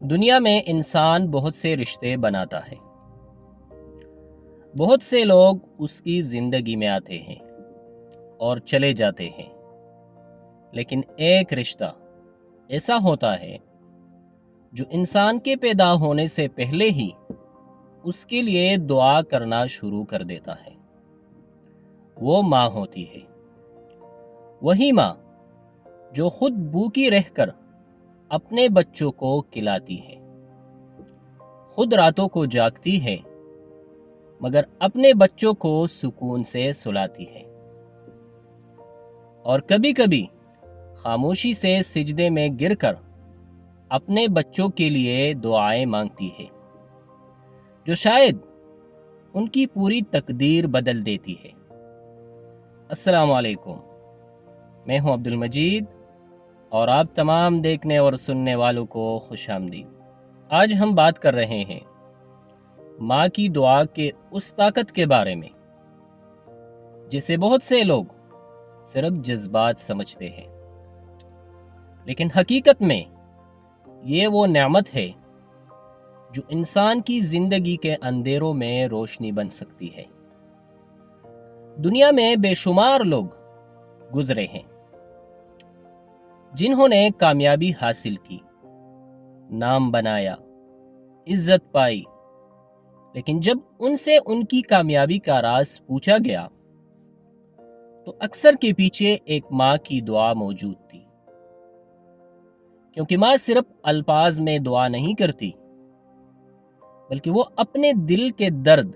دنیا میں انسان بہت سے رشتے بناتا ہے۔ بہت سے لوگ اس کی زندگی میں آتے ہیں اور چلے جاتے ہیں، لیکن ایک رشتہ ایسا ہوتا ہے جو انسان کے پیدا ہونے سے پہلے ہی اس کے لیے دعا کرنا شروع کر دیتا ہے۔ وہ ماں ہوتی ہے، وہی ماں جو خود بھوکی رہ کر اپنے بچوں کو کھلاتی ہے، خود راتوں کو جاگتی ہے مگر اپنے بچوں کو سکون سے سلاتی ہے، اور کبھی کبھی خاموشی سے سجدے میں گر کر اپنے بچوں کے لیے دعائیں مانگتی ہے جو شاید ان کی پوری تقدیر بدل دیتی ہے۔ السلام علیکم، میں ہوں عبد المجید اور آپ تمام دیکھنے اور سننے والوں کو خوش آمدید۔ آج ہم بات کر رہے ہیں ماں کی دعا کے اس طاقت کے بارے میں جسے بہت سے لوگ صرف جذبات سمجھتے ہیں، لیکن حقیقت میں یہ وہ نعمت ہے جو انسان کی زندگی کے اندھیروں میں روشنی بن سکتی ہے۔ دنیا میں بے شمار لوگ گزرے ہیں جنہوں نے کامیابی حاصل کی، نام بنایا، عزت پائی، لیکن جب ان سے ان کی کامیابی کا راز پوچھا گیا تو اکثر کے پیچھے ایک ماں کی دعا موجود تھی، کیونکہ ماں صرف الفاظ میں دعا نہیں کرتی بلکہ وہ اپنے دل کے درد،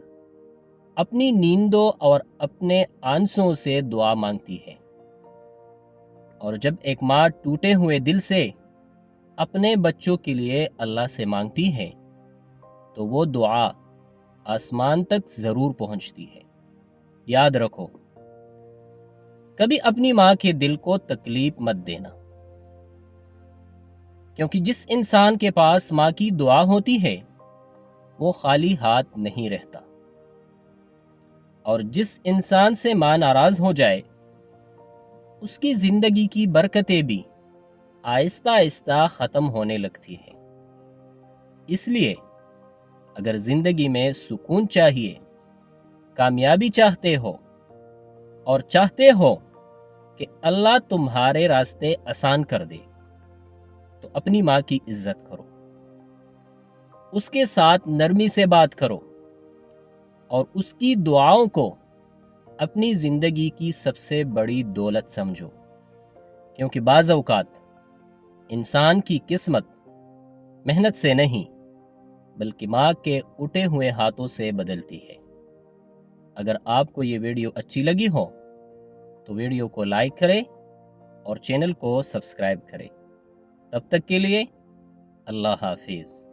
اپنی نیندوں اور اپنے آنسوں سے دعا مانگتی ہے۔ اور جب ایک ماں ٹوٹے ہوئے دل سے اپنے بچوں کے لیے اللہ سے مانگتی ہے تو وہ دعا آسمان تک ضرور پہنچتی ہے۔ یاد رکھو، کبھی اپنی ماں کے دل کو تکلیف مت دینا، کیونکہ جس انسان کے پاس ماں کی دعا ہوتی ہے وہ خالی ہاتھ نہیں رہتا، اور جس انسان سے ماں ناراض ہو جائے اس کی زندگی کی برکتیں بھی آہستہ آہستہ ختم ہونے لگتی ہیں۔ اس لیے اگر زندگی میں سکون چاہیے، کامیابی چاہتے ہو اور چاہتے ہو کہ اللہ تمہارے راستے آسان کر دے تو اپنی ماں کی عزت کرو، اس کے ساتھ نرمی سے بات کرو اور اس کی دعاؤں کو اپنی زندگی کی سب سے بڑی دولت سمجھو، کیونکہ بعض اوقات انسان کی قسمت محنت سے نہیں بلکہ ماں کے اٹھے ہوئے ہاتھوں سے بدلتی ہے۔ اگر آپ کو یہ ویڈیو اچھی لگی ہو تو ویڈیو کو لائک کریں اور چینل کو سبسکرائب کریں۔ تب تک کے لیے اللہ حافظ۔